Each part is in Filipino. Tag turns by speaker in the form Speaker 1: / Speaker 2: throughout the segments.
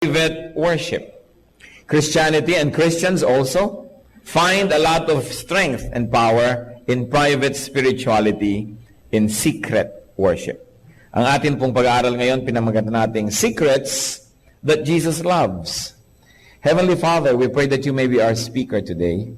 Speaker 1: private worship. Christianity and Christians also find a lot of strength and power in private spirituality, in secret worship. Ang atin pong pag-aaral ngayon, pinamagat nating Secrets that Jesus Loves. Heavenly Father, we pray that you may be our speaker today.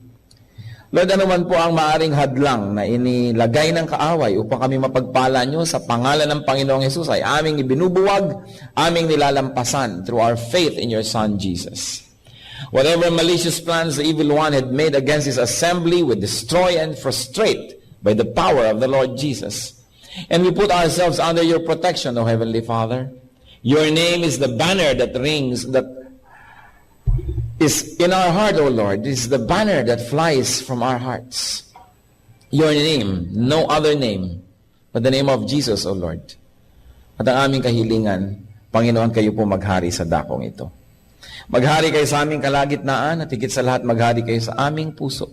Speaker 1: Lord, ano man po ang maaring hadlang na inilagay ng kaaway upang kami mapagpala nyo sa pangalan ng Panginoong Hesus ay aming ibinubuwag, aming nilalampasan through our faith in your Son, Jesus. Whatever malicious plans the evil one had made against his assembly, we destroy and frustrate by the power of the Lord Jesus. And we put ourselves under your protection, O Heavenly Father. Your name is the banner that rings, that is in our heart, O Lord. This is the banner that flies from our hearts. Your name, no other name but the name of Jesus, O Lord. At ang aming kahilingan, Panginoon, kayo po maghari sa dakong ito. Maghari kayo sa aming kalagitnaan at higit sa lahat maghari kayo sa aming puso.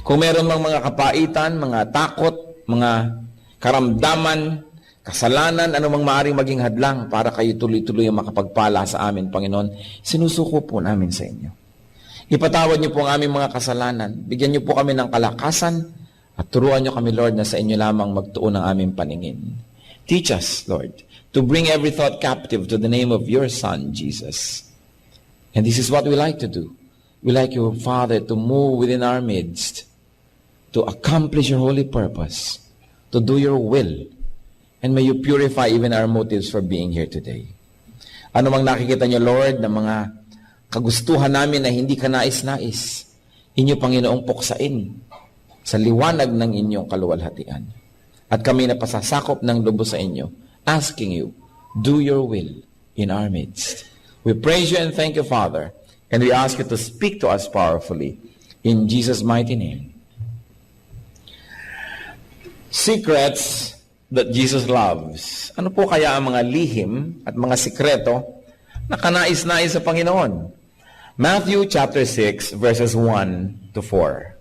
Speaker 1: Kung meron mang mga kapaitan, mga takot, mga karamdaman, kasalanan, anumang maaaring maging hadlang para kayo tuloy-tuloy ang makapagpala sa amin, Panginoon, sinusuko po namin sa inyo. Ipatawad niyo po ang aming mga kasalanan. Bigyan niyo po kami ng kalakasan at turuan niyo kami, Lord, na sa inyo lamang magtuon ang aming paningin. Teach us, Lord, to bring every thought captive to the name of your Son, Jesus. And this is what we like to do. We like your Father to move within our midst, to accomplish your holy purpose, to do your will. And may you purify even our motives for being here today. Ano mang nakikita niyo, Lord, na mga kagustuhan namin na hindi ka nais-nais, inyo, Panginoong, puksain sa liwanag ng inyong kaluwalhatian. At kami na pasasakop ng lubos sa inyo, asking you, do your will in our midst. We praise you and thank you, Father, and we ask you to speak to us powerfully. In Jesus' mighty name. Secrets that Jesus loves. Ano po kaya ang mga lihim at mga sikreto na kanais-nais sa Panginoon? Matthew chapter 6 verses 1 to 4.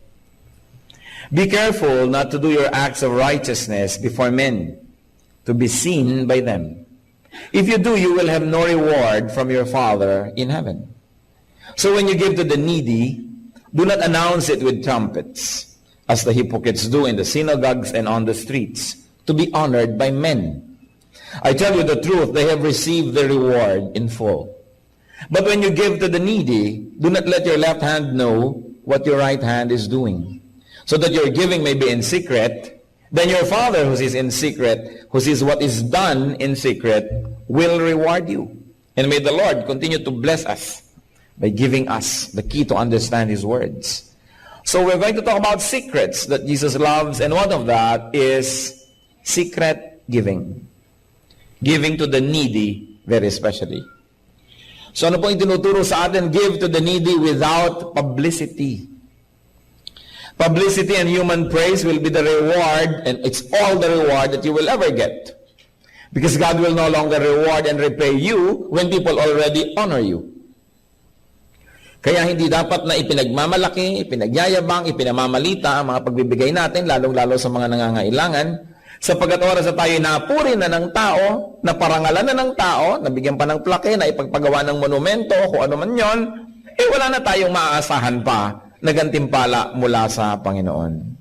Speaker 1: Be careful not to do your acts of righteousness before men, to be seen by them. If you do, you will have no reward from your Father in heaven. So when you give to the needy, do not announce it with trumpets, as the hypocrites do in the synagogues and on the streets, to be honored by men. I tell you the truth, they have received their reward in full. But when you give to the needy, do not let your left hand know what your right hand is doing, so that your giving may be in secret. Then your Father who is in secret, who sees what is done in secret, will reward you. And may the Lord continue to bless us by giving us the key to understand His words. So we're going to talk about secrets that Jesus loves, and one of that is secret giving. Giving to the needy, very especially. So ano po yung tinuturo sa atin? Give to the needy without publicity. Publicity and human praise will be the reward, and it's all the reward that you will ever get. Because God will no longer reward and repay you when people already honor you. Kaya hindi dapat na ipinagmamalaki, ipinagyayabang, ipinamamalita ang mga pagbibigay natin, lalong-lalo sa mga nangangailangan, sapagkat oras na tayo napuri na ng tao, naparangalan na ng tao, nabigyan pa ng plake, na ipagpagawa ng monumento, kung ano man yon, wala na tayong maaasahan pa na gantimpala mula sa Panginoon.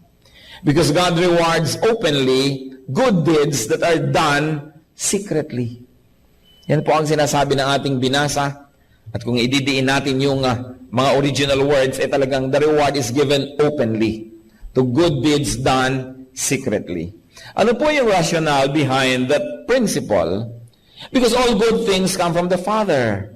Speaker 1: Because God rewards openly good deeds that are done secretly. Yan po ang sinasabi ng ating binasa. At kung ididiin natin yung mga original words, talagang the reward is given openly to good deeds done secretly. Ano po yung rationale behind that principle? Because all good things come from the Father.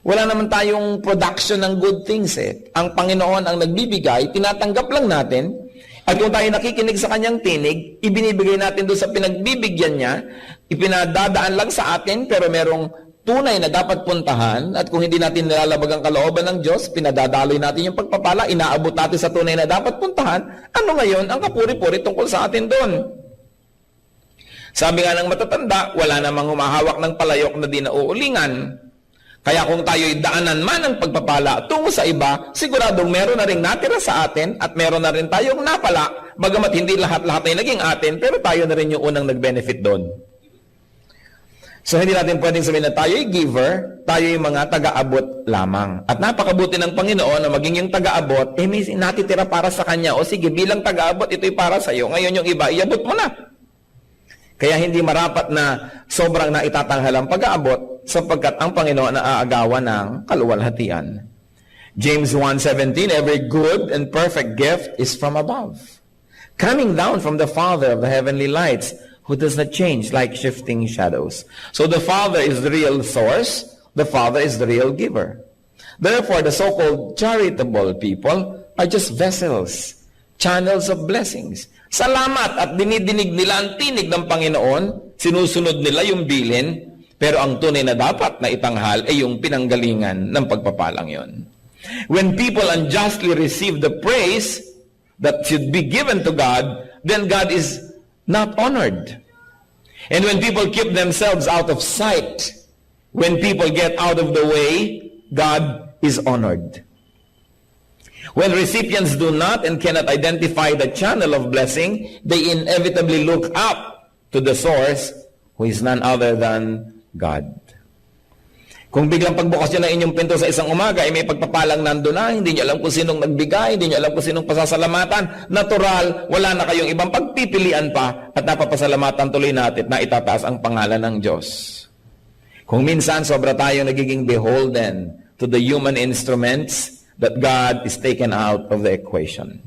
Speaker 1: Wala naman tayong production ng good things Ang Panginoon ang nagbibigay, tinatanggap lang natin. At kung tayo nakikinig sa kanyang tinig, ibinibigay natin doon sa pinagbibigyan niya, ipinadadaan lang sa atin, pero merong tunay na dapat puntahan. At kung hindi natin nilalabag ang kalooban ng Diyos, pinadadaloy natin yung pagpapala, inaabot natin sa tunay na dapat puntahan, ano ngayon ang kapuri-puri tungkol sa atin doon? Sabi nga ng matatanda, wala namang humahawak ng palayok na di nauulingan. Kaya kung tayo'y daanan man ng pagpapala tungo sa iba, siguradong meron na rin natira sa atin at meron na rin tayong napala, bagamat hindi lahat-lahat ay naging atin, pero tayo na rin yung unang nag-benefit doon. So hindi natin pwedeng sabihin na tayo'y giver, tayo'y mga taga-abot lamang. At napakabuti ng Panginoon na maging yung taga-abot, may natitira para sa Kanya. O sige, bilang taga-abot, ito'y para sa iyo. Ngayon yung iba, iabot mo na. Kaya hindi marapat na sobrang naitatanghal ang pag-aabot sapagkat ang Panginoon naaagawan ng kaluwalhatian. James 1:17, every good and perfect gift is from above, coming down from the Father of the heavenly lights, who does not change like shifting shadows. So the Father is the real source, the Father is the real giver. Therefore, the so-called charitable people are just vessels, channels of blessings. Salamat at dinidinig nila ang tinig ng Panginoon, sinusunod nila yung bilin, pero ang tunay na dapat na itanghal ay yung pinanggalingan ng pagpapalang yon. When people unjustly receive the praise that should be given to God, then God is not honored. And when people keep themselves out of sight, when people get out of the way, God is honored. When recipients do not and cannot identify the channel of blessing, they inevitably look up to the source, who is none other than God. Kung biglang pagbukas nyo ng inyong pinto sa isang umaga, ay may pagpapalang nando na, hindi nyo alam kung sinong nagbigay, hindi nyo alam kung sinong pasasalamatan, natural, wala na kayong ibang pagpipilian pa, at napapasalamatan tuloy natin na itataas ang pangalan ng Diyos. Kung minsan, sobra tayong nagiging beholden to the human instruments, that God is taken out of the equation.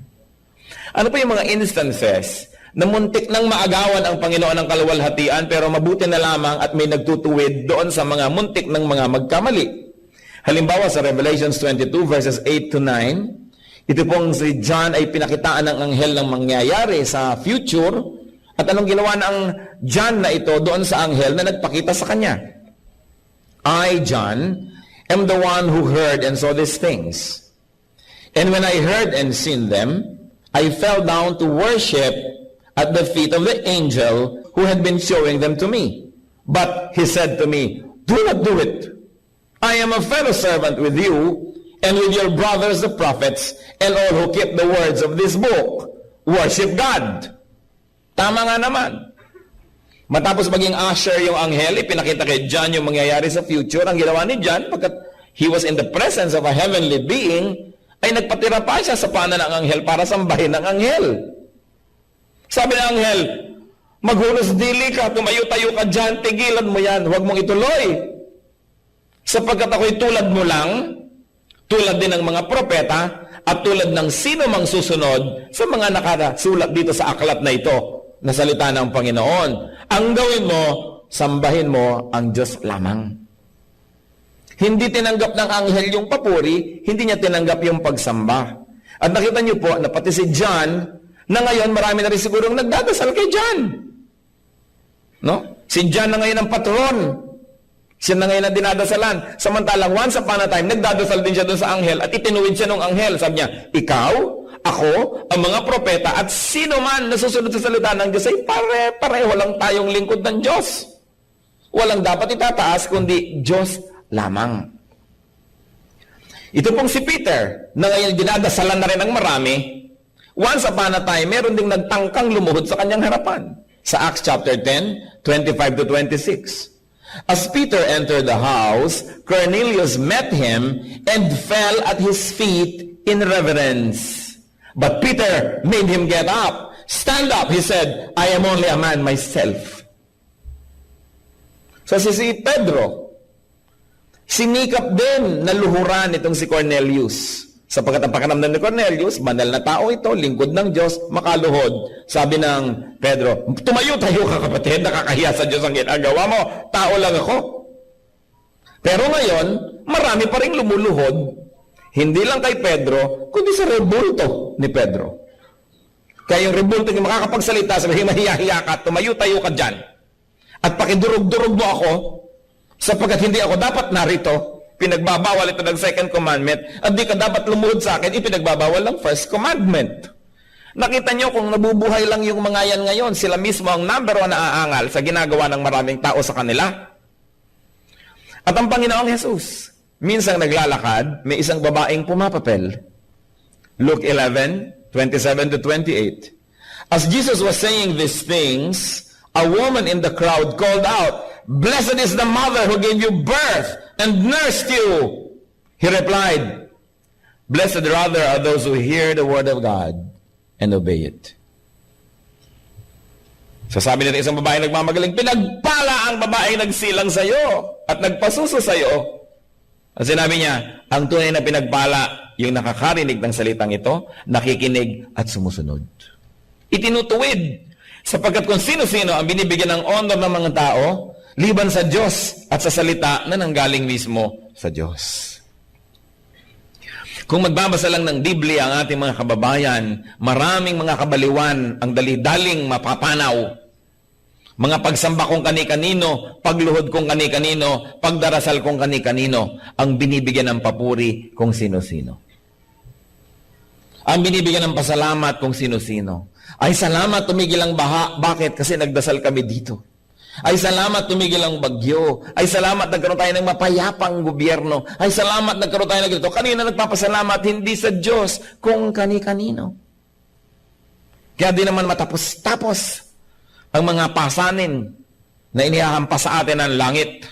Speaker 1: Ano pa yung mga instances na muntik nang maagawan ang Panginoon ng kaluwalhatian pero mabuti na lamang at may nagtutuwid doon sa mga muntik ng mga magkamali? Halimbawa sa Revelations 22 verses 8 to 9, ito pong si John ay pinakitaan ng anghel ng mangyayari sa future, at anong ginawa ng John na ito doon sa anghel na nagpakita sa kanya? I, John, am the one who heard and saw these things. And when I heard and seen them, I fell down to worship at the feet of the angel who had been showing them to me. But he said to me, do not do it. I am a fellow servant with you and with your brothers the prophets and all who keep the words of this book. Worship God. Tama nga naman. Matapos maging usher yung anghel, ipinakita kay John yung mangyayari sa future. Ang ginawa ni John, pagkat he was in the presence of a heavenly being, ay nagpatira pa siya sa pana ng anghel para sambahin ng anghel. Sabi ng anghel, maghunos dili ka, tumayo-tayo ka dyan, tigilan mo yan, huwag mong ituloy. Sapagkat ako'y tulad mo lang, tulad din ng mga propeta, at tulad ng sino mang susunod sa mga nakasulat dito sa aklat na ito, na salita ng Panginoon. Ang gawin mo, sambahin mo ang Diyos lamang. Hindi tinanggap ng anghel yung papuri, hindi niya tinanggap yung pagsamba. At nakita niyo po na pati si John, na ngayon marami na rin sigurong nagdadasal kay John. No? Si John na ngayon ang patron. Siya na ngayon ang dinadasalan. Samantalang once upon a time, nagdadasal din siya doon sa anghel at itinuwid siya ng anghel. Sabi niya, ikaw, ako, ang mga propeta, at sino man na susunod sa salita ng Diyos ay pareho lang tayong lingkod ng Diyos. Walang dapat itataas kundi Diyos lamang. Ito pong si Peter, na ngayon dinadasalan na rin ng marami, once upon a time, meron ding nagtangkang lumuhod sa kanyang harapan. Sa Acts chapter 10, 25 to 26. As Peter entered the house, Cornelius met him and fell at his feet in reverence. But Peter made him get up. Stand up, he said, I am only a man myself. So si Pedro, sinikap din na luhuran itong si Cornelius. Sapagkat ang pakiramdam ni Cornelius, banal na tao ito, lingkod ng Diyos, makaluhod. Sabi ng Pedro, tumayo-tayo ka kapatid, nakakahiya sa Diyos ang ginagawa mo. Tao lang ako. Pero ngayon, marami pa rin lumuluhod, hindi lang kay Pedro, kundi sa rebulto ni Pedro. Kaya yung rebulto yung makakapagsalita, sabi, mahiya-hiya ka, tumayo-tayo ka dyan. At pakidurog-durog mo ako, sapagkat hindi ako dapat narito, pinagbabawal ito ng second commandment, at di ka dapat lumuhod sa akin, ipinagbabawal ng first commandment. Nakita nyo kung nabubuhay lang yung mga yan ngayon, sila mismo ang number 1 na aangal sa ginagawa ng maraming tao sa kanila. At ang Panginoong Jesus, minsang naglalakad, may isang babaeng pumapapel. Luke 11, 27 to 28. As Jesus was saying these things, a woman in the crowd called out, Blessed is the mother who gave you birth and nursed you. He replied, Blessed rather are those who hear the word of God and obey it. So sabi nito isang babae nagmamagaling, pinagpala ang babae nagsilang sa iyo at nagpasuso sa iyo. At sinabi niya, ang tunay na pinagpala, yung nakakarinig ng salitang ito, nakikinig at sumusunod. Itinutuwid, sapagkat kung sino-sino ang binibigyan ng honor ng mga tao, liban sa Diyos at sa salita na nanggaling mismo sa Diyos. Kung magbabasa lang ng Biblia ang ating mga kababayan, maraming mga kabaliwan ang dali-daling mapapanaw. Mga pagsamba kong kani-kanino, pagluhod kong kani-kanino, pagdarasal kong kani-kanino, ang binibigyan ng papuri kung sino-sino. Ang binibigyan ng pasalamat kung sino-sino. Ay salamat tumigil ang baha. Bakit? Kasi nagdasal kami dito. Ay salamat tumigil ang bagyo. Ay salamat nagkaroon tayo ng mapayapang gobyerno. Ay salamat nagkaroon tayo ng ganito. Kanina nagpapasalamat hindi sa Diyos kung kani-kanino. Kaya di naman matapos-tapos ang mga pasanin na inihahampas sa atin ng langit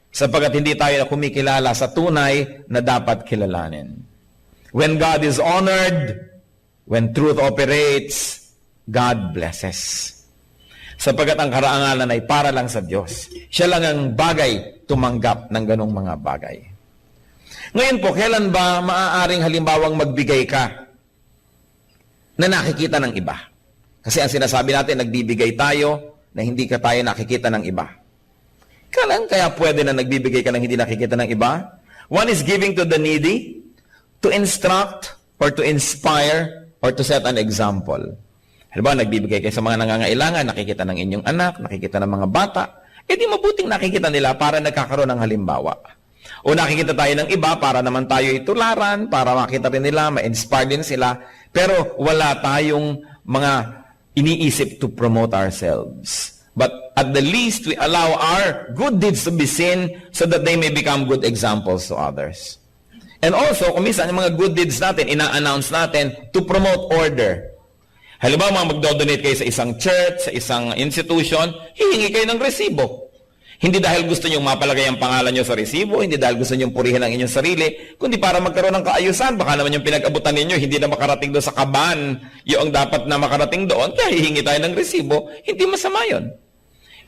Speaker 1: sapagkat hindi tayo kumikilala sa tunay na dapat kilalanin. When God is honored, when truth operates, God blesses. Sapagkat ang karangalan ay para lang sa Diyos. Siya lang ang bagay tumanggap ng ganong mga bagay. Ngayon po, kailan ba maaaring halimbawang magbigay ka na nakikita ng iba? Kasi ang sinasabi natin, nagbibigay tayo na hindi ka tayo nakikita ng iba. Kailan kaya pwede na nagbibigay ka ng hindi nakikita ng iba? One is giving to the needy, to instruct, or to inspire, or to set an example. Halimbawa, nagbibigay kayo sa mga nangangailangan, nakikita ng inyong anak, nakikita ng mga bata, di mabuting nakikita nila para nagkakaroon ng halimbawa. O nakikita tayo ng iba para naman tayo itularan, para makita rin nila, ma-inspire din sila, pero wala tayong mga iniisip to promote ourselves. But at the least, we allow our good deeds to be seen so that they may become good examples to others. And also, kung minsan, yung mga good deeds natin, ina-announce natin to promote order. Halimbawa, magdodonate kayo sa isang church, sa isang institution, hihingi kayo ng resibo. Hindi dahil gusto nyo mapalagay ang pangalan nyo sa resibo, hindi dahil gusto nyo purihin ang inyong sarili, kundi para magkaroon ng kaayusan. Baka naman yung pinag-abutan ninyo, hindi na makarating doon sa kaban, yung dapat na makarating doon, kaya hihingi tayo ng resibo, hindi masama yun.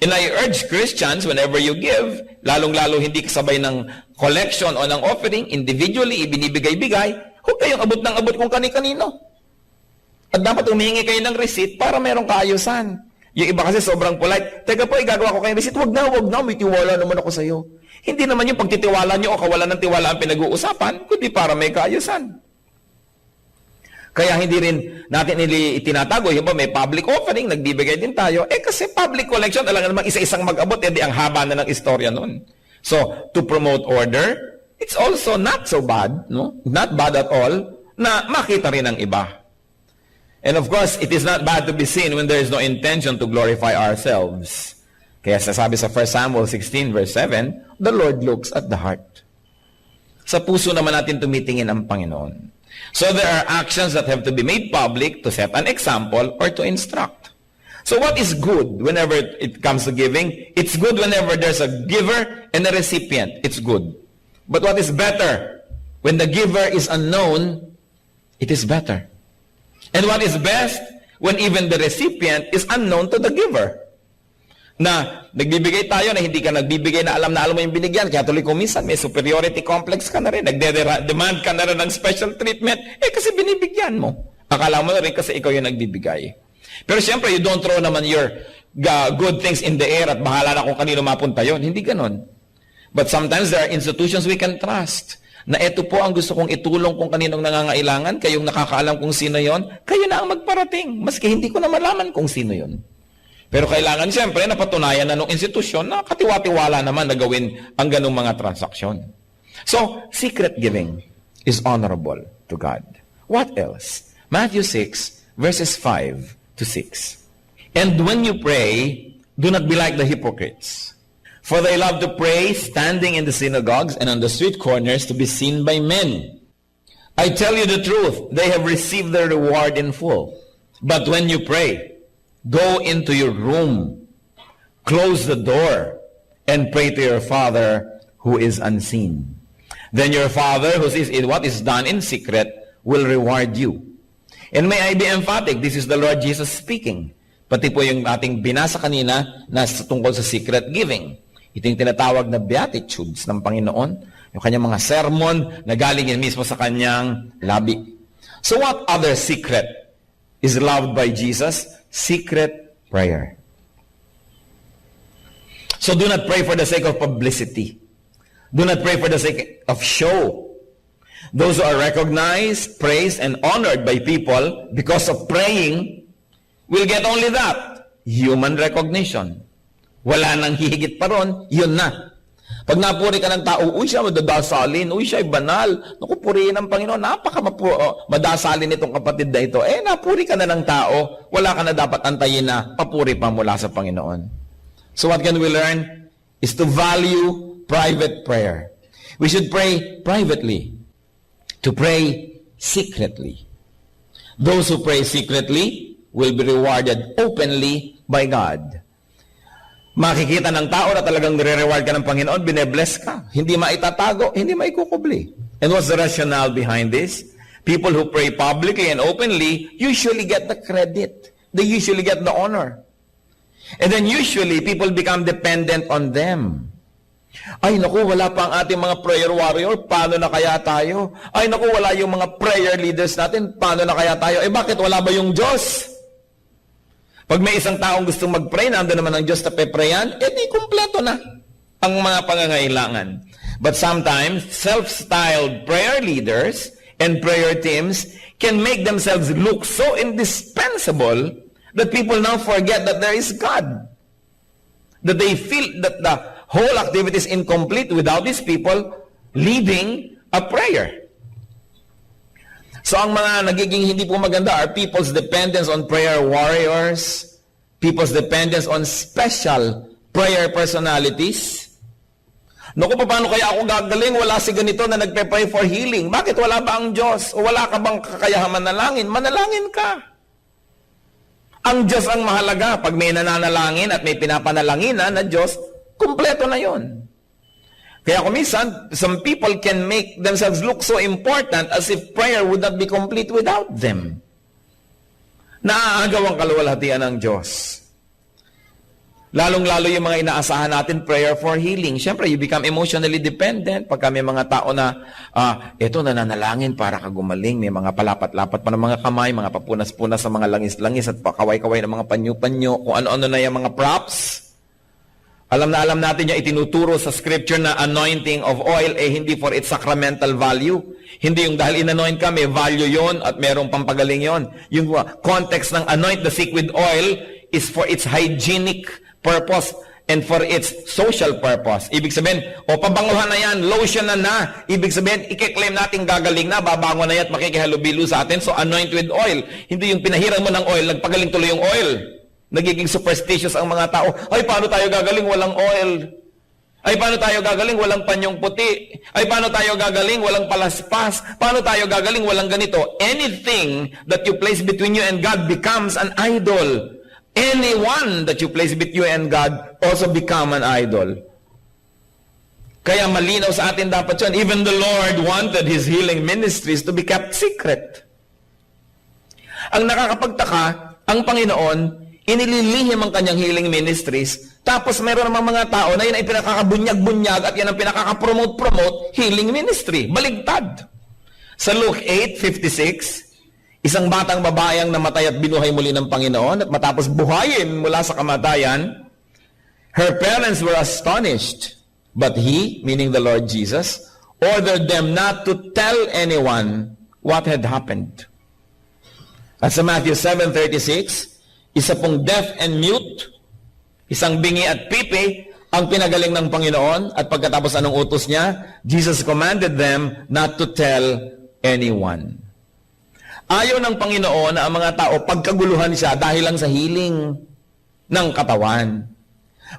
Speaker 1: And I urge Christians, whenever you give, lalong-lalo hindi kasabay ng collection o ng offering, individually, ibinibigay-bigay, huwag kayong abot ng abot kung kani-kanino. At dapat humihingi kayo ng receipt para merong kaayusan. Yung iba kasi sobrang polite, teka po, igagawa ko kayong receipt, wag na, may tiwala naman ako sa'yo. Hindi naman yung pagtitiwala nyo o kawalan ng tiwala ang pinag-uusapan, kundi para may kaayusan. Kaya hindi rin natin itinatago, yung ba may public offering, nagbibigay din tayo, kasi public collection, talaga namang isa-isang mag-abot, di ang haba na ng istorya nun. So, to promote order, it's also not so bad, no? Not bad at all, na makita rin ng iba. And of course, it is not bad to be seen when there is no intention to glorify ourselves. Kaya sasabi sa 1 Samuel 16 verse 7, the Lord looks at the heart. Sa puso naman natin tumitingin ang Panginoon. So there are actions that have to be made public to set an example or to instruct. So what is good whenever it comes to giving? It's good whenever there's a giver and a recipient. It's good. But what is better? When the giver is unknown, it is better. And what is best? When even the recipient is unknown to the giver. Na nagbibigay tayo na hindi ka nagbibigay na alam mo yung binigyan. Kaya tuloy kung minsan may superiority complex ka na rin. Nagde-demand ka na rin ng special treatment. Kasi binibigyan mo. Akala mo na rin kasi ikaw yung nagbibigay. Pero siyempre, you don't throw naman your good things in the air at bahala na kung kanino mapunta yon. Hindi ganon. But sometimes there are institutions we can trust. Na ito po ang gusto kong itulong kung kaninong nangangailangan, kayong nakakaalam kung sino yon, kayo na ang magparating. Maski hindi ko na malaman kung sino yon. Pero kailangan siyempre napatunayan na ng institusyon na katiwa-tiwala naman na gawin ang ganong mga transaksyon. So, secret giving is honorable to God. What else? Matthew 6, verses 5 to 6. And when you pray, do not be like the hypocrites. For they love to pray standing in the synagogues and on the street corners to be seen by men. I tell you the truth, they have received their reward in full. But when you pray, go into your room, close the door, and pray to your Father who is unseen. Then your Father who sees in what is done in secret will reward you. And may I be emphatic, this is the Lord Jesus speaking. Pati po yung ating binasa kanina na tungkol sa secret giving. Ito yung tinatawag na Beatitudes ng Panginoon, yung kanyang mga sermon na galing yan mismo sa kanyang labi. So what other secret is loved by Jesus? Secret prayer. So do not pray for the sake of publicity. Do not pray for the sake of show. Those who are recognized, praised, and honored by people because of praying will get only that, human recognition. Wala nang hihigit pa ron, yun na. Pag napuri ka ng tao, uy, siya madadasalin, uy, siya ay banal. Naku, purihin ng Panginoon, madasalin itong kapatid na ito. Napuri ka na ng tao, wala ka na dapat antayin na papuri pa mula sa Panginoon. So what can we learn? Is to value private prayer. We should pray privately. To pray secretly. Those who pray secretly will be rewarded openly by God. Makikita ng tao na talagang nire-reward ka ng Panginoon, binebless ka. Hindi maitatago, hindi maikukubli. And what's the rationale behind this? People who pray publicly and openly usually get the credit. They usually get the honor. And then usually, people become dependent on them. Ay, naku, wala pa ang ating mga prayer warrior, paano na kaya tayo? Ay, naku, wala yung mga prayer leaders natin, paano na kaya tayo? Bakit wala ba yung Diyos? Pag may isang taong gustong mag-pray, nandun naman ang Diyos na peprayan, di kumpleto na ang mga pangangailangan. But sometimes, self-styled prayer leaders and prayer teams can make themselves look so indispensable that people now forget that there is God. That they feel that the whole activity is incomplete without these people leading a prayer. So ang mga nagiging hindi po maganda are people's dependence on prayer warriors, people's dependence on special prayer personalities. Naku, paano kaya ako gagaling? Wala si ganito na nagpe-pray for healing. Bakit wala ba ang Diyos? O wala ka bang kakayahan manalangin? Manalangin ka. Ang Diyos ang mahalaga. Pag may nananalangin at may pinapanalanginan na Diyos, kumpleto na yon. Kaya kung minsan, some people can make themselves look so important as if prayer would not be complete without them. Naaagaw ang kaluwalhatian ng Diyos. Lalong-lalo yung mga inaasahan natin, prayer for healing. Siyempre, you become emotionally dependent. Pagka may mga tao na, eto nananalangin para ka gumaling. May mga palapat-lapat pa ng mga kamay, mga papunas-punas sa mga langis-langis at pakaway-kaway ng mga panyo-panyo, kung ano-ano na yung mga props. Alam natin niya, itinuturo sa scripture na anointing of oil, hindi for its sacramental value. Hindi yung dahil in-anoint ka, may value yon at merong pampagaling yon. Yung context ng anoint the sick with oil is for its hygienic purpose and for its social purpose. Ibig sabihin, pabanguhan na yan, lotion na. Ibig sabihin, i-claim natin gagaling na, babango na yan at makikihalubilo sa atin. So anoint with oil. Hindi yung pinahiran mo ng oil, nagpagaling tuloy yung oil. Nagiging superstitious ang mga tao. Ay, paano tayo gagaling? Walang oil. Ay, paano tayo gagaling? Walang panyong puti. Ay, paano tayo gagaling? Walang palaspas. Paano tayo gagaling? Walang ganito. Anything that you place between you and God becomes an idol. Anyone that you place between you and God also become an idol. Kaya malinaw sa atin dapat yun. Even the Lord wanted His healing ministries to be kept secret. Ang nakakapagtaka, ang Panginoon, inililihim ang kanyang healing ministries, tapos meron namang mga tao na yun ay pinakakabunyag-bunyag at yan ang pinakakapromote-promote healing ministry. Baligtad. Sa Luke 8:56, isang batang babayang namatay at binuhay muli ng Panginoon at matapos buhayin mula sa kamatayan, her parents were astonished. But He, meaning the Lord Jesus, ordered them not to tell anyone what had happened. At sa Matthew 7:36, isa pong deaf and mute, isang bingi at pipi, ang pinagaling ng Panginoon, at pagkatapos anong utos niya? Jesus commanded them not to tell anyone. Ayaw ng Panginoon na ang mga tao pagkaguluhan siya dahil lang sa healing ng katawan.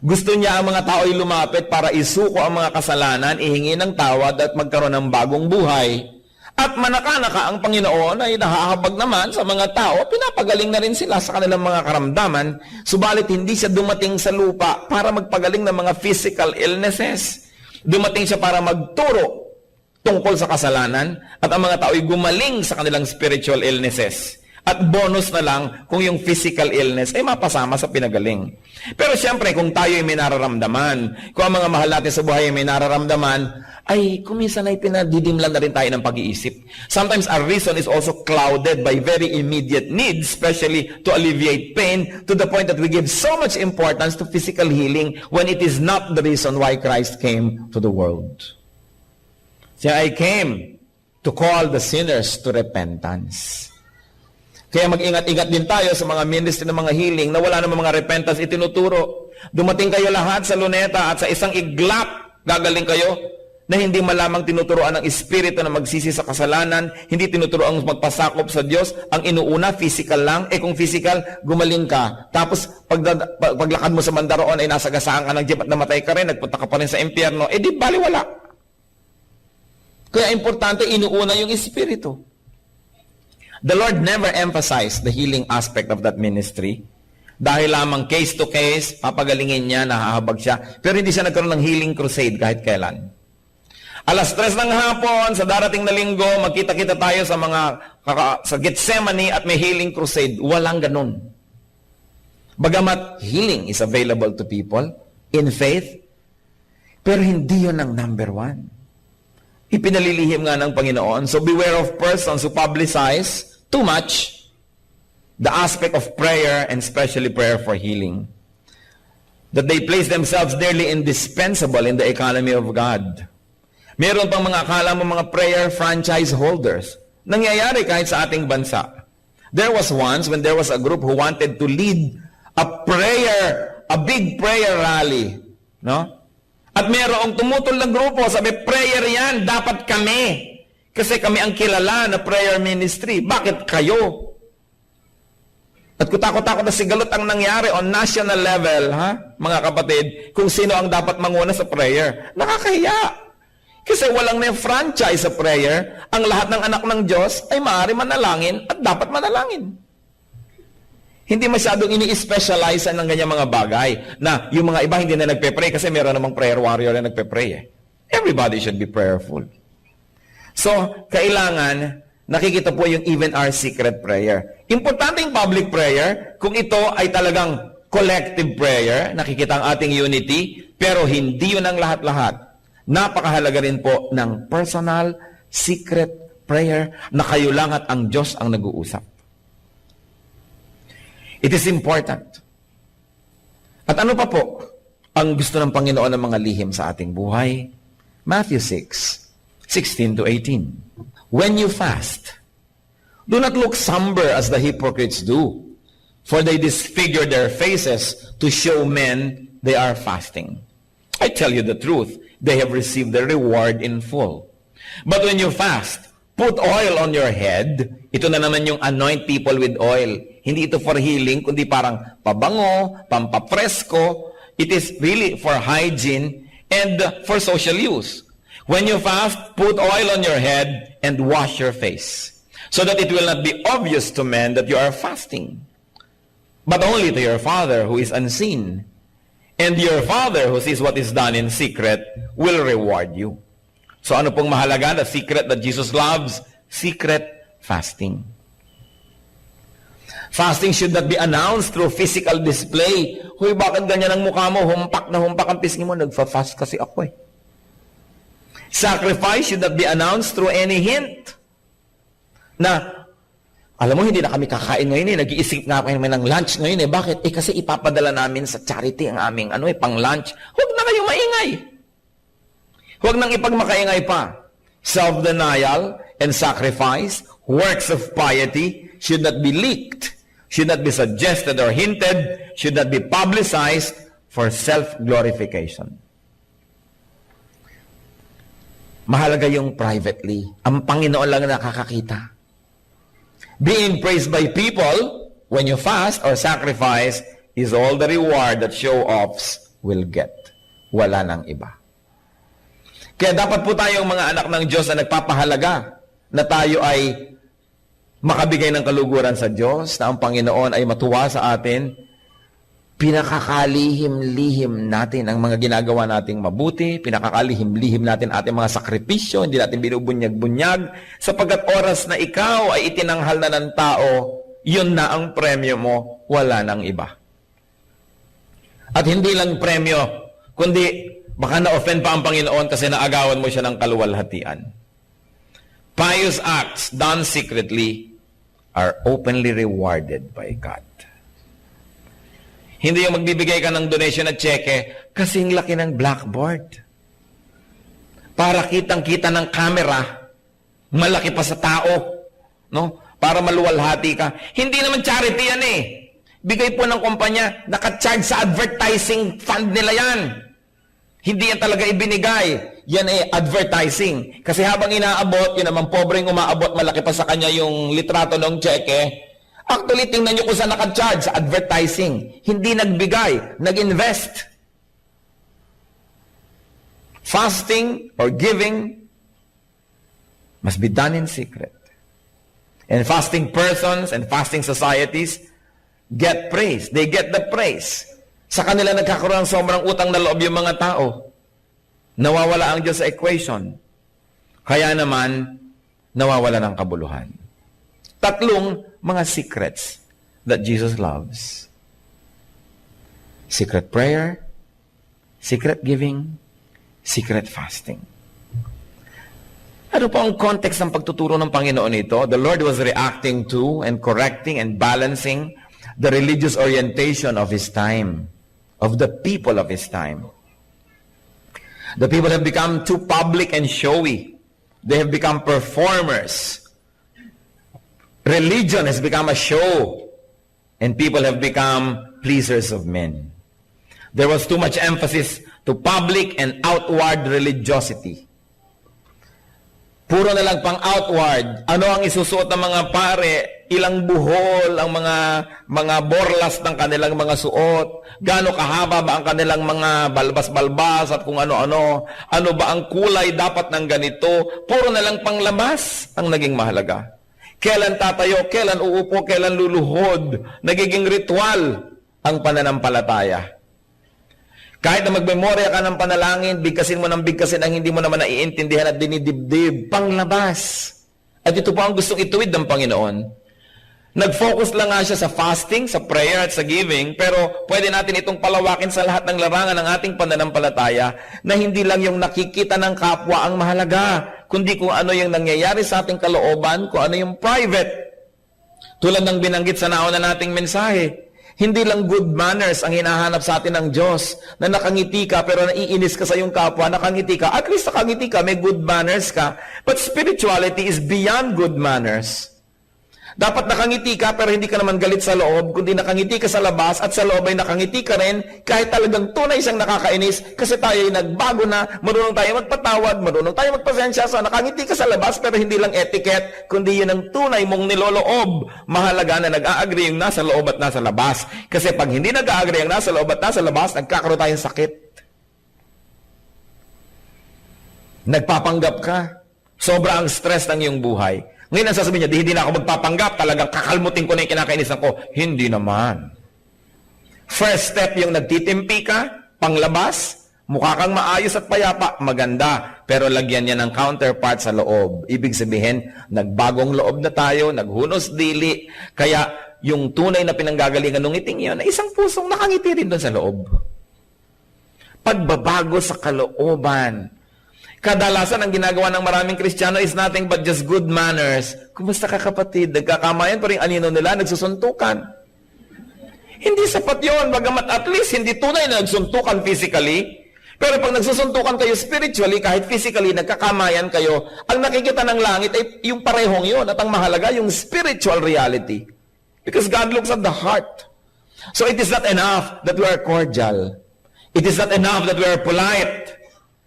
Speaker 1: Gusto niya ang mga tao ay lumapit para isuko ang mga kasalanan, ihingi ng tawad at magkaroon ng bagong buhay. At manaka-naka ang Panginoon ay nahahabag naman sa mga tao, pinapagaling na rin sila sa kanilang mga karamdaman, subalit hindi siya dumating sa lupa para magpagaling ng mga physical illnesses. Dumating siya para magturo tungkol sa kasalanan at ang mga tao ay gumaling sa kanilang spiritual illnesses. At bonus na lang kung yung physical illness ay mapasama sa pinagaling. Pero siyempre, kung tayo ay may nararamdaman, kung ang mga mahal natin sa buhay ay may nararamdaman, ay kuminsan ay pinadidimlan na rin tayo ng pag-iisip. Sometimes our reason is also clouded by very immediate needs, especially to alleviate pain, to the point that we give so much importance to physical healing when it is not the reason why Christ came to the world. So I came to call the sinners to repentance. Kaya mag-ingat-ingat din tayo sa mga ministry ng mga healing na wala namang mga repentance itinuturo. Dumating kayo lahat sa luneta at sa isang iglap, gagaling kayo na hindi malamang tinuturoan ng Espiritu na magsisi sa kasalanan, hindi tinuturoan ang magpasakop sa Diyos. Ang inuuna, physical lang. Kung physical, gumaling ka. Tapos, paglakad mo sa mandaroon, ay nasagasaan ka ng jeep at namatay ka rin, nagpunta ka pa rin sa impyerno, di baliwala. Kaya importante, inuuna yung Espiritu. The Lord never emphasized the healing aspect of that ministry. Dahil lamang case to case, papagalingin niya, nahahabag siya. Pero hindi siya nagkaroon ng healing crusade kahit kailan. Alas 3 ng hapon, sa darating na linggo, magkita-kita tayo sa Gethsemane at may healing crusade. Walang ganun. Bagamat healing is available to people in faith, pero hindi yun ang number one. Ipinalilihim nga ng Panginoon. So beware of persons who publicize too much the aspect of prayer and especially prayer for healing. That they place themselves nearly indispensable in the economy of God. Meron pang mga akala mo mga prayer franchise holders. Nangyayari kahit sa ating bansa. There was once when there was a group who wanted to lead a big prayer rally. No? At mayroong tumutol na grupo, sabi, prayer yan, dapat kami. Kasi kami ang kilala na prayer ministry. Bakit kayo? At kutakot-takot na sigalot ang nangyari on national level, mga kapatid, kung sino ang dapat manguna sa prayer. Nakakahiya. Kasi walang may franchise sa prayer, ang lahat ng anak ng Diyos ay maaari manalangin at dapat manalangin. Hindi masyadong ini-specialize ng ganyan mga bagay na yung mga iba hindi na nagpe-pray kasi meron namang prayer warrior na nagpe-pray. Everybody should be prayerful. So, kailangan nakikita po yung even our secret prayer. Importante yung public prayer kung ito ay talagang collective prayer, nakikita ang ating unity, pero hindi yun ang lahat-lahat. Napakahalaga rin po ng personal, secret prayer na kayo lang at ang Diyos ang nag-uusap. It is important. At ano pa po ang gusto ng Panginoon ng mga lihim sa ating buhay? Matthew 6:16 to 18. When you fast, do not look somber as the hypocrites do, for they disfigure their faces to show men they are fasting. I tell you the truth, they have received their reward in full. But when you fast, put oil on your head. Ito na naman yung anoint people with oil. Hindi ito for healing, kundi parang pabango, pampapresko. It is really for hygiene and for social use. When you fast, put oil on your head and wash your face, so that it will not be obvious to men that you are fasting, but only to your Father who is unseen. And your Father who sees what is done in secret will reward you. So ano pong mahalaga? The secret that Jesus loves? Secret fasting. Fasting should not be announced through physical display. Huy, bakit ganyan ang mukha mo? Humpak na humpak ang pisngi mo. Nagfa-fast kasi ako eh. Sacrifice should not be announced through any hint. Na, alam mo, hindi na kami kakain ngayon eh. Nag-iisip nga kami ng lunch ngayon eh. Bakit? Eh kasi ipapadala namin sa charity ang aming pang-lunch. Huwag na kayong maingay. Huwag nang ipagmakaingay pa. Self-denial and sacrifice, works of piety, should not be leaked, should not be suggested or hinted, should not be publicized for self-glorification. Mahalaga yung privately. Ang Panginoon lang nakakakita. Being praised by people when you fast or sacrifice is all the reward that show-offs will get. Wala nang iba. Kaya dapat po tayong mga anak ng Diyos na nagpapahalaga na tayo ay makabigay ng kaluguran sa Diyos, na ang Panginoon ay matuwa sa atin, pinakakalihim-lihim natin ang mga ginagawa nating mabuti, pinakakalihim-lihim natin ating mga sakripisyo, hindi natin binubunyag-bunyag, sapagkat oras na ikaw ay itinanghal na ng tao, yun na ang premyo mo, wala nang iba. At hindi lang premyo, kundi baka na-offend pa ang Panginoon kasi naagawan mo siya ng kaluwalhatian. Pious acts done secretly are openly rewarded by God. Hindi yung magbibigay ka ng donation at cheque kasing laki ng blackboard. Para kitang-kita ng camera, malaki pa sa tao, no? Para maluwalhati ka. Hindi naman charity yan eh. Bigay po ng kumpanya, naka-charge sa advertising fund nila yan. Hindi yan talaga ibinigay. Yan ay advertising. Kasi habang inaabot, yun naman pobreng umaabot, malaki pa sa kanya yung litrato ng cheque. Actually, tingnan nyo kung saan naka-charge sa advertising. Hindi nagbigay, nag-invest. Fasting or giving must be done in secret. And fasting persons and fasting societies get praise. They get the praise. Sa kanila nagkakaroon ng sobrang utang na loob yung mga tao. Nawawala ang Diyos sa equation. Kaya naman, nawawala ng kabuluhan. Tatlong mga secrets that Jesus loves. Secret prayer, secret giving, secret fasting. Ano po ang context ng pagtuturo ng Panginoon ito? The Lord was reacting to and correcting and balancing the religious orientation of His time, of the people of His time. The people have become too public and showy. They have become performers. Religion has become a show, and people have become pleasers of men. There was too much emphasis to public and outward religiosity. Puro na lang pang outward. Ano ang isusuot ng mga pare? Ilang buhol ang mga borlas ng kanilang mga suot? Gaano kahaba ba ang kanilang mga balbas-balbas at kung ano-ano? Ano ba ang kulay dapat ng ganito? Puro na lang pang labas ang naging mahalaga. Kailan tatayo, kailan uupo, kailan luluhod. Nagiging ritual ang pananampalataya. Kahit na magmemorya ka ng panalangin, bigkasin mo ng bigkasin ang hindi mo naman naiintindihan at dinidibdib, panglabas. At ito po ang gustong ituwid ng Panginoon. Nag-focus lang nga siya sa fasting, sa prayer at sa giving, pero pwede natin itong palawakin sa lahat ng larangan ng ating pananampalataya na hindi lang yung nakikita ng kapwa ang mahalaga, kundi kung ano yung nangyayari sa ating kalooban, kung ano yung private. Tulad ng binanggit sa nauna nating mensahe, hindi lang good manners ang hinahanap sa atin ng Diyos, na nakangiti ka pero naiinis ka sa iyong kapwa, nakangiti ka, at least nakangiti ka, may good manners ka. But spirituality is beyond good manners. Dapat nakangiti ka pero hindi ka naman galit sa loob, kundi nakangiti ka sa labas at sa loob ay nakangiti ka rin kahit talagang tunay siyang nakakainis kasi tayo ay nagbago na, marunong tayo magpatawad, marunong tayo magpasensya, so nakangiti ka sa labas pero hindi lang etiquette, kundi yun ang tunay mong niloloob. Mahalaga na nag-a-agree yung nasa loob at nasa labas. Kasi pag hindi nag-a-agree yung nasa loob at nasa labas, nagkakaroon tayong sakit. Nagpapanggap ka. Sobra ang stress ng iyong buhay. Ngayon ang sasabihin niya, di hindi na ako magpapanggap, talagang kakalmutin ko na yung kinakainisan ko. Hindi naman. First step yung nagtitimpi ka, panglabas, mukha kang maayos at payapa, maganda, pero lagyan niya ng counterpart sa loob. Ibig sabihin, nagbagong loob na tayo, naghunos dili, kaya yung tunay na pinanggagalingan ng ngiting yun, ay isang pusong nakangiti rin doon sa loob. Pagbabago sa kalooban. Kadalasan ang ginagawa ng maraming Kristiyano is nothing but just good manners. Kumusta ka kapatid? Nagkakamayan pa rin anino nila, nagsusuntukan. Hindi sapat yun, bagamat at least hindi tunay na nagsuntukan physically. Pero pag nagsusuntukan kayo spiritually, kahit physically, nagkakamayan kayo, ang nakikita ng langit ay yung parehong yun. At ang mahalaga, yung spiritual reality. Because God looks at the heart. So it is not enough that we are cordial. It is not enough that we are polite.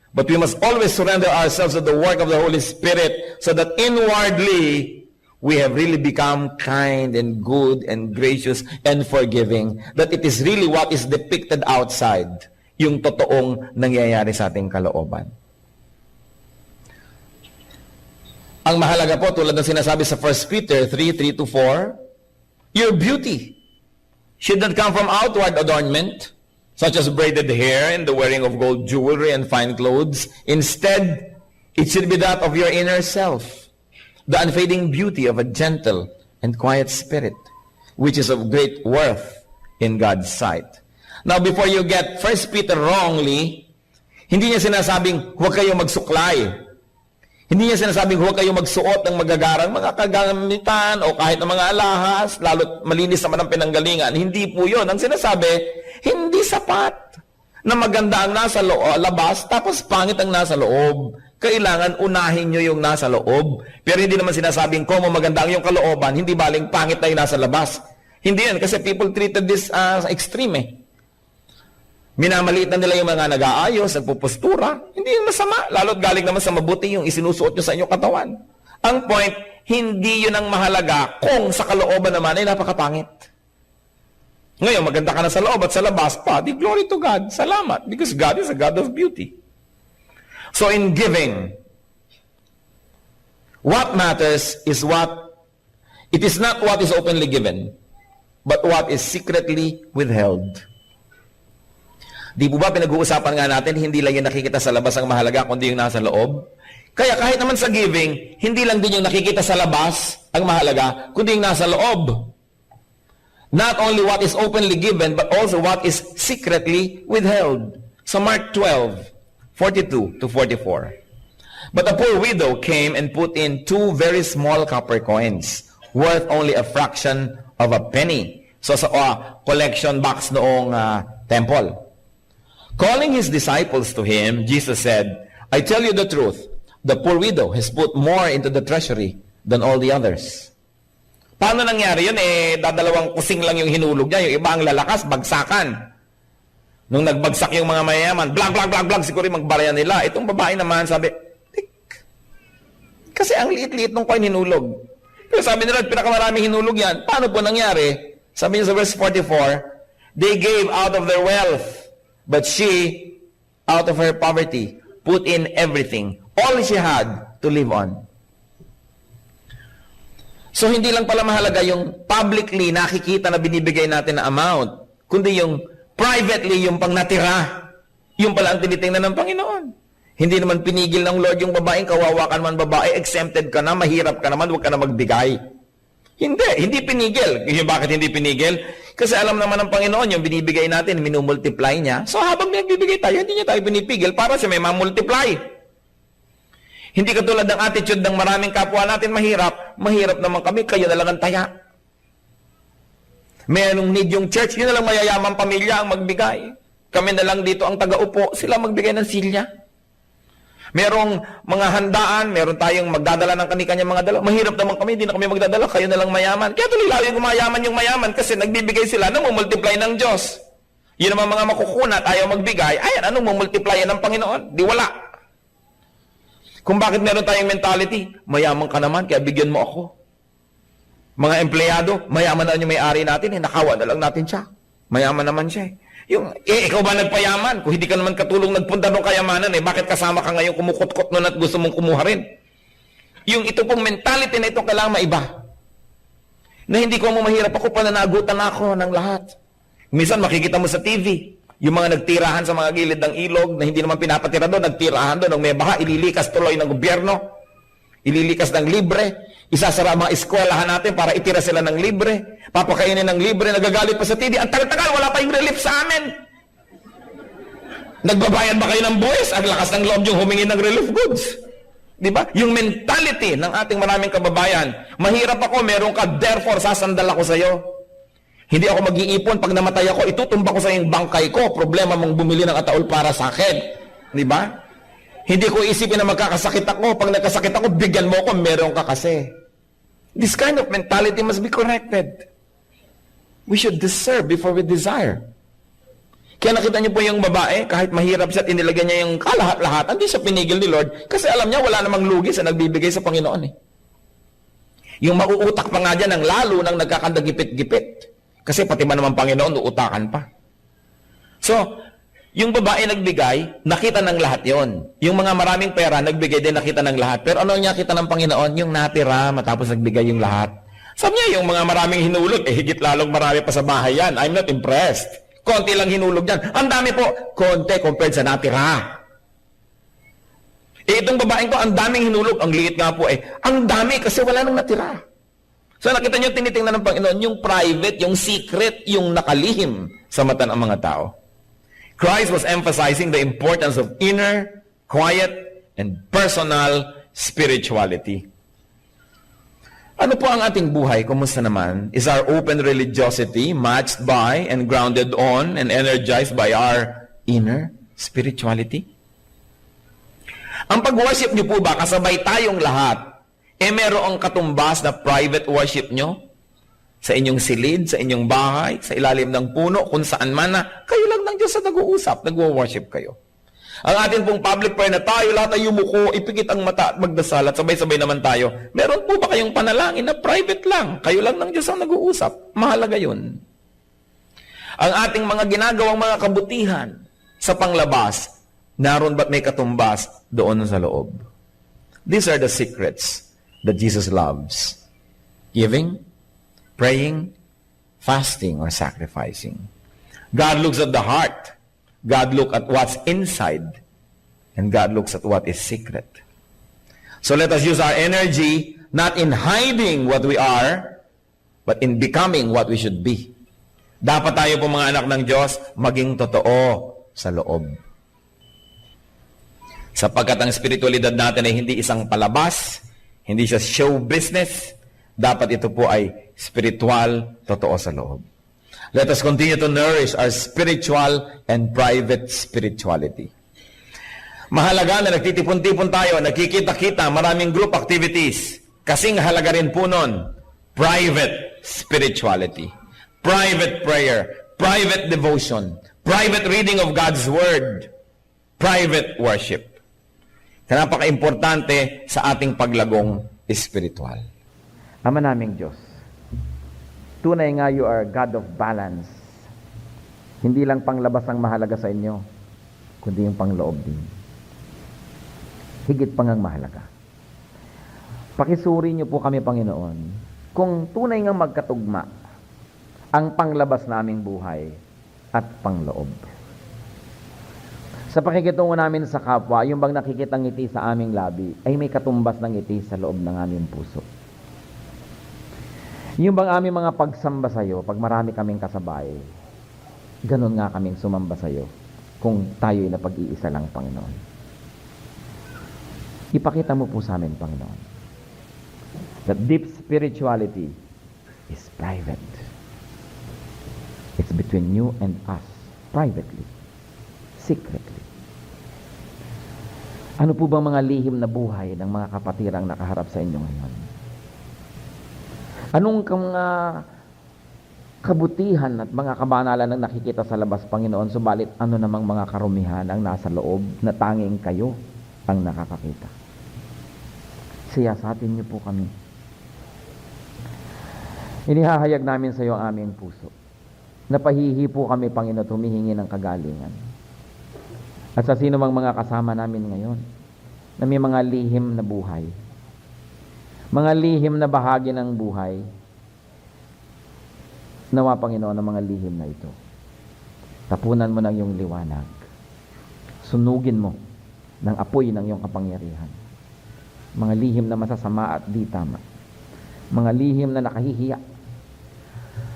Speaker 1: But we must always surrender ourselves to the work of the Holy Spirit so that inwardly we have really become kind and good and gracious and forgiving. That it is really what is depicted outside, yung totoong nangyayari sa ating kalooban. Ang mahalaga po, tulad ng sinasabi sa 1 Peter 3:3-4, your beauty should not come from outward adornment, such as braided hair and the wearing of gold jewelry and fine clothes. Instead, it should be that of your inner self, the unfading beauty of a gentle and quiet spirit, which is of great worth in God's sight. Now, before you get 1 Peter wrongly, hindi niya sinasabing huwag kayong magsuklay. Hindi niya sinasabing huwag kayong magsuot ng magagarang mga kagamitan o kahit ng mga alahas, lalo't malinis naman ang pinanggalingan. Hindi po yun. Ang sinasabi, hindi sapat na maganda ang nasa labas, tapos pangit ang nasa loob. Kailangan unahin nyo yung nasa loob. Pero hindi naman sinasabing kung maganda ang yung kalooban, hindi baling pangit na yung nasa labas. Hindi yan, kasi people treated this as extreme eh. Minamaliit na nila yung mga nag-aayos, nagpupustura. Hindi yung masama. Lalo't galing naman sa mabuti yung isinusuot nyo sa inyong katawan. Ang point, hindi yun ang mahalaga kung sa kalooban naman ay napakapangit. Ngayon, maganda ka na sa loob at sa labas pa, di glory to God. Salamat. Because God is a God of beauty. So in giving, what matters is it is not what is openly given, but what is secretly withheld. Di po ba pinag-uusapan nga natin, hindi lang yung nakikita sa labas ang mahalaga, kundi yung nasa loob? Kaya kahit naman sa giving, hindi lang din yung nakikita sa labas ang mahalaga, kundi yung nasa loob. Not only what is openly given, but also what is secretly withheld. So Mark 12:42-44. But a poor widow came and put in 2 very small copper coins, worth only a fraction of a penny. So sa collection box noong temple. Calling his disciples to him, Jesus said, I tell you the truth, the poor widow has put more into the treasury than all the others. Paano nangyari yun? Dadalawang kusing lang yung hinulog niya, yung iba ang lalakas, bagsakan. Nung nagbagsak yung mga mayayaman, blag, siguro yung magbarya nila. Itong babae naman, sabi, tik. Kasi ang liit-liit nung coin hinulog. Pero sabi nila, pinakamaraming hinulog yan. Paano po nangyari? Sabi niya sa verse 44, they gave out of their wealth. But she, out of her poverty, put in everything, all she had to live on. So hindi lang pala mahalaga yung publicly nakikita na binibigay natin na amount, kundi yung privately, yung pang natira, yung pala ang tinitingnan ng Panginoon. Hindi naman pinigil ng Lord yung babaeng, kawawa ka naman babae, exempted ka na, mahirap ka naman, huwag ka na magbigay. Hindi pinigil. Yung bakit hindi pinigil? Kasi alam naman ng Panginoon, yung binibigay natin, minumultiply niya. So habang nagbibigay tayo, hindi niya tayo pinipigil para siya may mamultiply. Hindi katulad ng attitude ng maraming kapwa natin mahirap. Mahirap naman kami, kayo na lang ang taya. Merong need yung church, yun na lang mayayamang pamilya ang magbigay. Kami na lang dito ang taga-upo, sila magbigay ng silya. Merong mga handaan, meron tayong magdadala ng kani-kanyang mga dala. Mahirap naman kami, hindi na kami magdadala, kayo na lang mayaman. Kaya tuloy lalo yung gumayaman yung mayaman kasi nagbibigay sila, anong mumultiply ng Diyos? Yun naman mga makukunat, ayaw magbigay, ayan, anong mumultiply ng Panginoon? Di wala. Kung bakit meron tayong mentality, mayaman ka naman, kaya bigyan mo ako. Mga empleyado, mayaman na yung may-ari natin, nakawa na lang natin siya. Mayaman naman siya ikaw ba nagpayaman? Kung hindi ka naman katulong nagpunta ng kayamanan, bakit kasama ka ngayon kumukot-kot nun at gusto mong kumuha rin? Yung ito pong mentality na ito kailangan maiba. Na hindi ko mo mahirap ako, pananagutan ako ng lahat. Minsan makikita mo sa TV, yung mga nagtirahan sa mga gilid ng ilog na hindi naman pinapatira doon, nagtirahan doon, nung may baha, ililikas tuloy ng gobyerno, ililikas ng libre, isasara mga eskwelahan natin para itira sila ng libre, papakainin ng libre, nagagalit pa sa TV, ang tagal-tagal, wala pa yung relief sa amin. Nagbabayad ba kayo ng buwis? Ang lakas ng loob yung humingi ng relief goods. Di ba? Yung mentality ng ating maraming kababayan, mahirap ako, meron ka, therefore sasandal ako sa'yo. Hindi ako mag-iipon, pag namatay ako, itutumba ko sa yung bangkay ko, problema mong bumili ng ataol para sa akin. Di ba? Hindi ko isipin na magkakasakit ako. Pag nagkasakit ako, bigyan mo ako, meron ka kasi. This kind of mentality must be corrected. We should deserve before we desire. Kaya nakita niyo po yung babae, kahit mahirap siya at inilagyan niya yung kalahat-lahat, hindi siya pinigil ni Lord kasi alam niya wala namang lugi sa nagbibigay sa Panginoon. Yung mauutak pa nga dyan ng lalo nang nagkakandagipit-gipit. Kasi pati man naman Panginoon, uutakan pa. So, Yung babae nagbigay, nakita ng lahat yon. Yung mga maraming pera, nagbigay din, nakita ng lahat. Pero ano niya kita ng Panginoon? Yung natira, matapos nagbigay yung lahat. Sabi niya, yung mga maraming hinulog, higit lalong marami pa sa bahay yan. I'm not impressed. Konti lang hinulog yan. Ang dami po, konti compared sa natira. Itong babaeng ko, ang daming hinulog. Ang liit nga po ang dami kasi wala nang natira. So nakita niyo, tinitingnan ng Panginoon, yung private, yung secret, yung nakalihim sa mata ng mga tao. Christ was emphasizing the importance of inner, quiet, and personal spirituality. Ano po ang ating buhay? Kumusta naman? Is our open religiosity matched by and grounded on and energized by our inner spirituality? Ang pag-worship niyo po ba, kasabay tayong lahat, merong katumbas na private worship nyo? Sa inyong silid, sa inyong bahay, sa ilalim ng puno, kung saan man na, kayo lang ng Diyos sa nag-uusap, nag-worship kayo. Ang atin pong public prayer na tayo, lahat ay yumuko, ipikit ang mata at magdasal at sabay-sabay naman tayo. Meron po ba kayong panalangin na private lang? Kayo lang ng Diyos ang nag-uusap. Mahalaga yun. Ang ating mga ginagawang mga kabutihan sa panglabas, naroon ba't may katumbas doon sa loob? These are the secrets that Jesus loves. Giving, praying, fasting, or sacrificing. God looks at the heart. God looks at what's inside. And God looks at what is secret. So let us use our energy not in hiding what we are, but in becoming what we should be. Dapat tayo po mga anak ng Diyos, maging totoo sa loob. Sapagkat ang spiritualidad natin ay hindi isang palabas, hindi siya show business, dapat ito po ay spiritual, totoo sa loob. Let us continue to nourish our spiritual and private spirituality. Mahalaga na nagtitipon-tipon tayo, nagkikita-kita, maraming group activities. Kasing halaga rin po nun, private spirituality, private prayer, private devotion, private reading of God's Word, private worship. Kaya napaka-importante sa ating paglagong espiritual.
Speaker 2: Ama naming Diyos, tunay nga you are God of balance. Hindi lang panglabas ang mahalaga sa inyo, kundi yung pangloob din. Higit pang ang mahalaga. Pakisuri niyo po kami, Panginoon, kung tunay nga magkatugma ang panglabas naming buhay at pangloob. Sa pakikitungo namin sa kapwa, yung bang nakikitang ngiti sa aming labi, ay may katumbas ng ngiti sa loob ng aming puso. Yung bang aming mga pagsamba sa iyo, pag marami kaming kasabay, ganun nga kaming sumamba sa iyo kung tayo'y napag-iisa lang, Panginoon. Ipakita mo po sa amin, Panginoon, that deep spirituality is private. It's between you and us, privately, secretly. Ano po bang mga lihim na buhay ng mga kapatirang nakaharap sa inyo ngayon? Anong mga kabutihan at mga kabanalan ang nakikita sa labas, Panginoon, subalit ano namang mga karumihan ang nasa loob na tanging kayo ang nakakakita? Siyasatin niyo po kami. Inihahayag namin sa iyo ang aming puso. Napahihi po kami, Panginoon, humihingi ng kagalingan. At sa sino mang mga kasama namin ngayon na may mga lihim na buhay, mga lihim na bahagi ng buhay, nawa, Panginoon, ang mga lihim na ito, tapunan mo ng iyong liwanag, sunugin mo ng apoy ng iyong kapangyarihan, mga lihim na masasama at di tama, mga lihim na nakahihiya,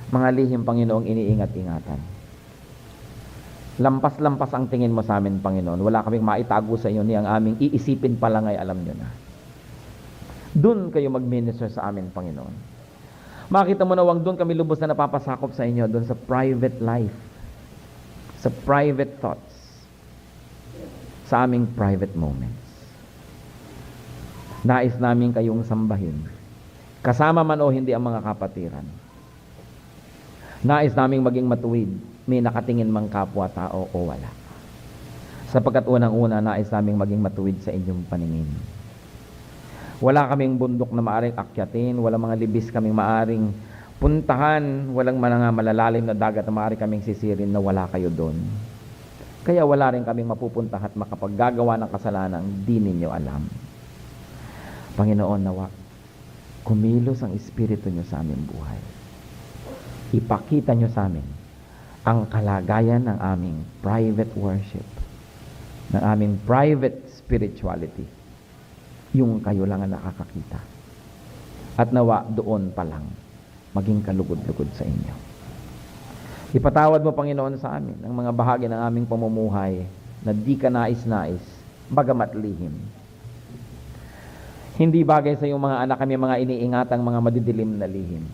Speaker 2: mga lihim, Panginoong, iniingat-ingatan. Lampas-lampas ang tingin mo sa amin, Panginoon. Wala kaming maitago sa iyo, ni ang aming iisipin pa lang ay alam nyo na. Doon kayo mag-minister sa amin, Panginoon. Makita mo na wag doon kami lubos na napapasakop sa inyo, doon sa private life, sa private thoughts, sa aming private moments. Nais namin kayong sambahin, kasama man o hindi ang mga kapatiran. Nais naming maging matuwid, may nakatingin mang kapwa-tao o wala. Sapagkat unang-una, nais naming maging matuwid sa inyong paningin. Wala kaming bundok na maaring akyatin, walang mga libis kaming maaring puntahan, walang mga malalalim na dagat na maaring kaming sisirin na wala kayo doon. Kaya wala rin kaming mapupunta at makapaggagawa ng kasalanan di ninyo alam. Panginoon, nawa, kumilos ang Espiritu nyo sa aming buhay. Ipakita nyo sa amin ang kalagayan ng aming private worship, ng aming private spirituality. Yung kayo lang ang nakakakita. At nawa, doon pa lang, maging kalugod-lugod sa inyo. Ipatawad mo, Panginoon, sa amin ang mga bahagi ng aming pamumuhay na di ka nais-nais, bagamat lihim. Hindi bagay sa iyong mga anak kami mga iniingatang mga madidilim na lihim,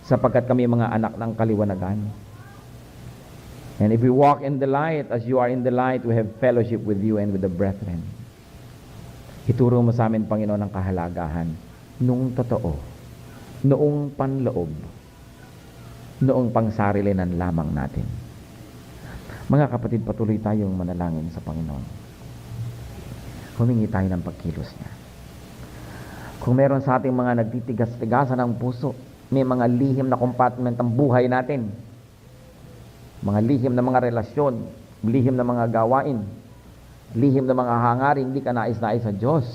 Speaker 2: sapagkat kami mga anak ng kaliwanagan. And if we walk in the light, as you are in the light, we have fellowship with you and with the brethren. Ituro mo sa amin, Panginoon, ang kahalagahan nung totoo, noong panloob, noong pangsarilinan lamang natin. Mga kapatid, patuloy tayong manalangin sa Panginoon. Humingi tayo ng pagkilos niya. Kung meron sa ating mga nagtitigas-tigasan ng puso, may mga lihim na compartment ang buhay natin, mga lihim na mga relasyon, lihim na mga gawain, lihim na mga hangarin, hindi ka nais-nais sa Diyos,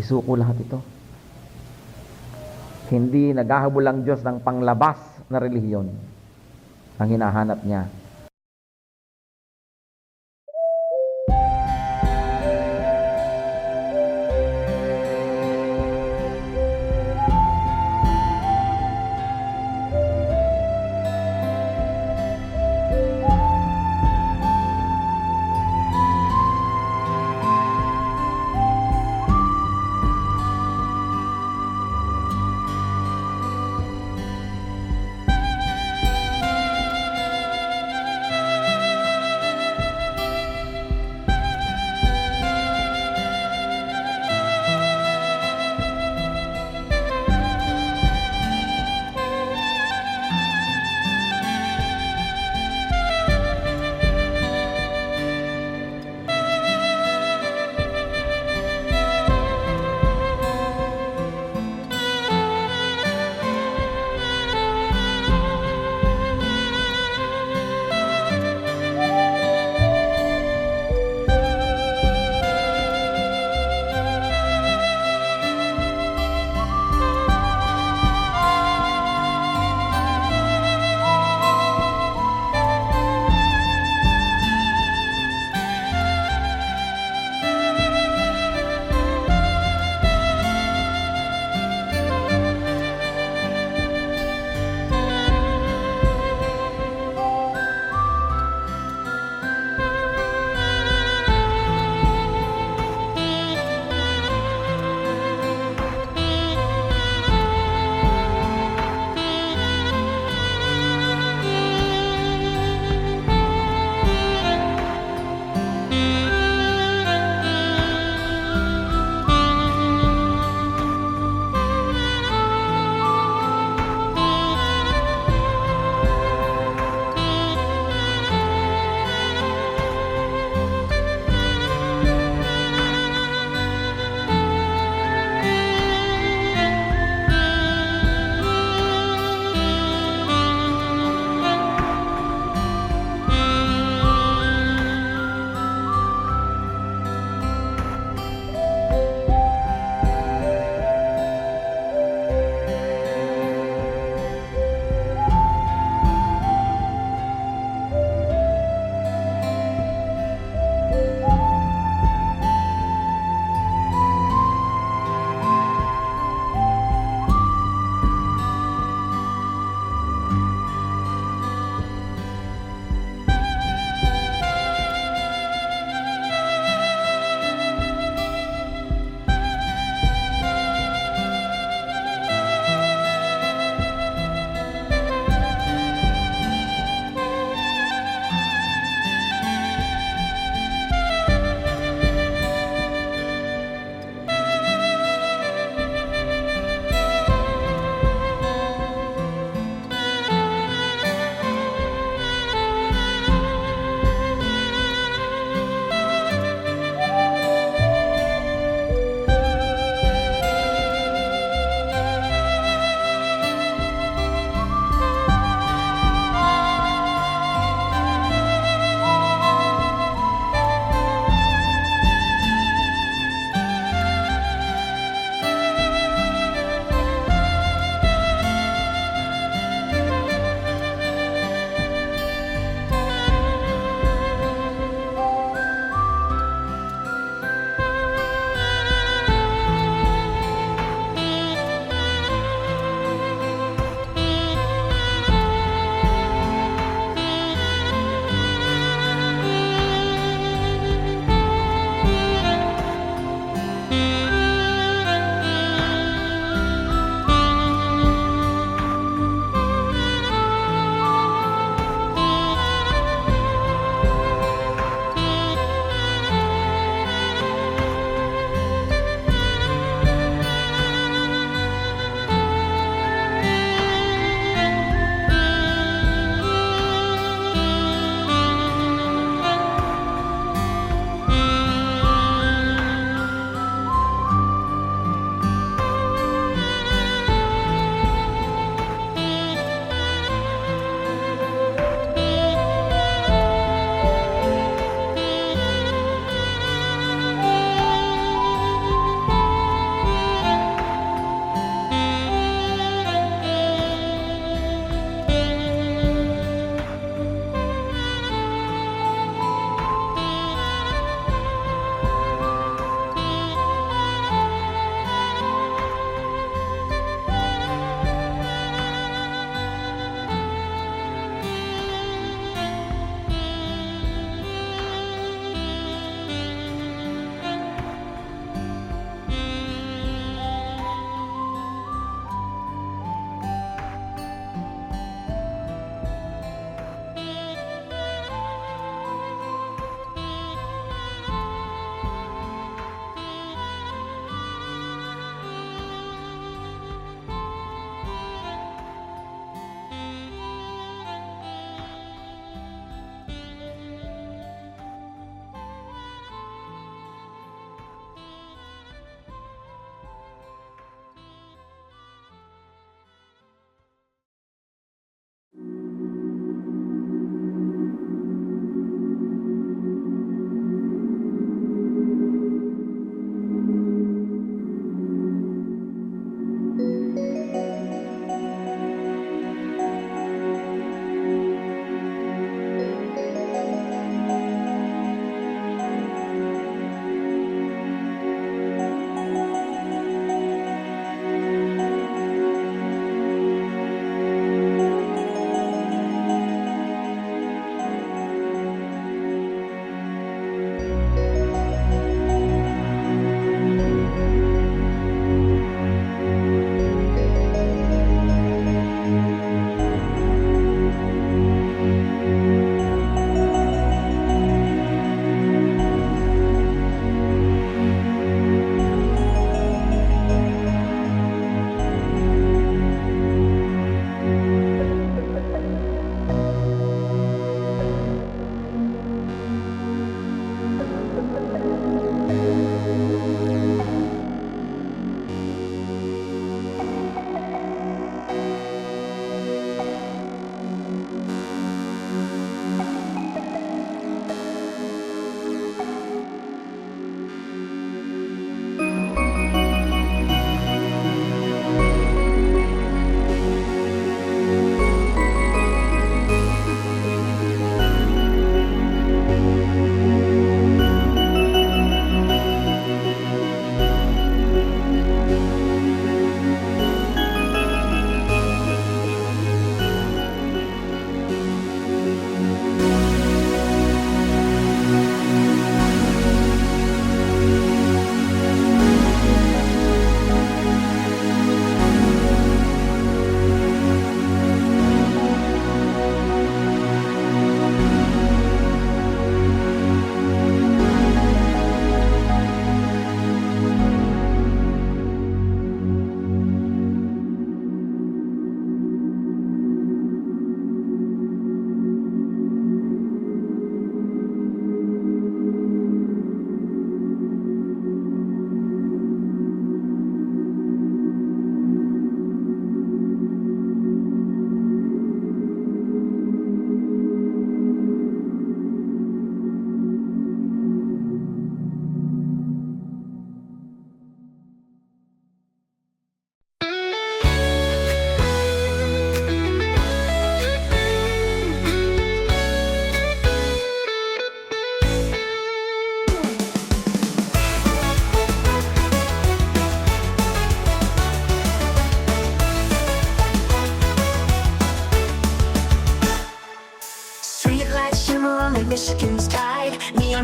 Speaker 2: isuko lahat ito. Hindi naghahabol ang Diyos ng panglabas na relihiyon. Ang hinahanap niya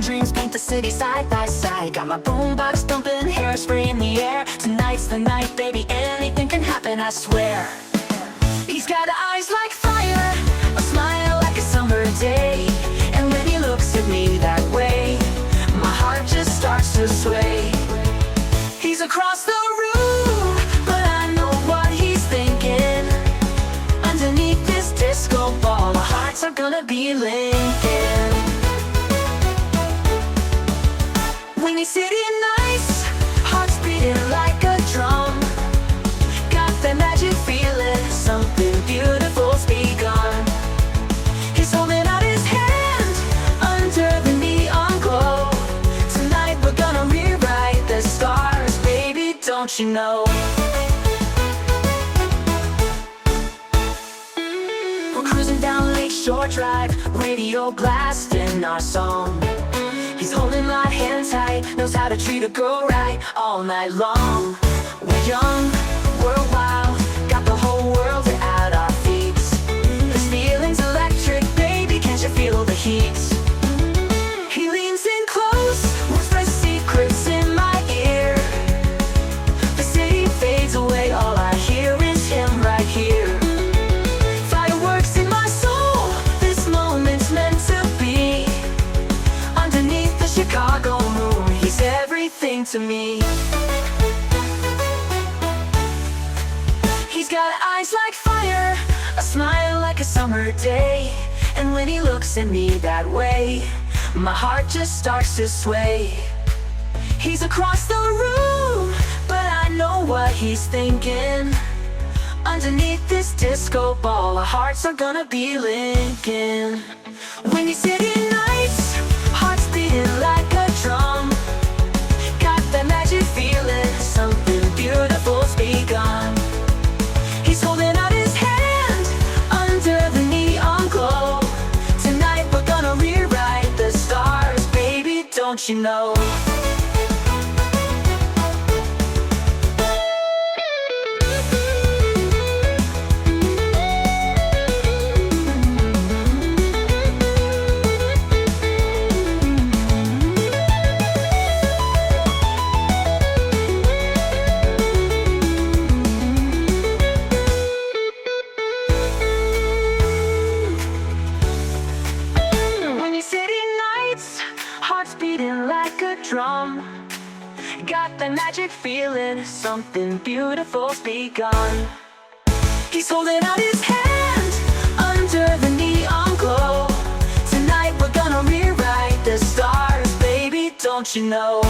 Speaker 3: dreams paint the city side by side. Got my boombox thumping, hairspray in the air. Tonight's the night, baby, anything can happen, I swear. He's got eyes like fire, a smile like a summer day. And when he looks at me that way, my heart just starts to sway. He's across the room, but I know what he's thinking. Underneath this disco ball, our hearts are gonna be linking. When he's sitting nice, hearts beating like a drum. Got that magic feeling, something beautiful's begun. He's holding out his hand under the neon glow. Tonight we're gonna rewrite the stars, baby, don't you know? We're cruising down Lakeshore Drive, radio blasting our song. He's holding my hand tight, knows how to treat a girl right all night long. We're young, we're wild, got the whole world at our feet. This feeling's electric, baby, can't you feel the heat? He leans in close, whispers secrets in my ear. The city fades away, all I hear is him right here. Fireworks in my soul, this moment's meant to be. Underneath the Chicago moon, he's everything to me. He's got eyes like fire, a smile like a summer day. And when he looks at me that way, my heart just starts to sway. He's across the room, but I know what he's thinking. Underneath this disco ball, our hearts are gonna be linking. When he's sitting nice, hearts beating like a drum. Got that magic feeling, something beautiful's begun. He's holding out his hand under the neon glow. Tonight we're gonna rewrite the stars, baby, don't you know? When you're sitting nights, hearts beating like a drum. Got that magic feeling, something beautiful's begun. He's holding out his hand under the neon glow. Tonight we're gonna rewrite the stars, baby, don't you know?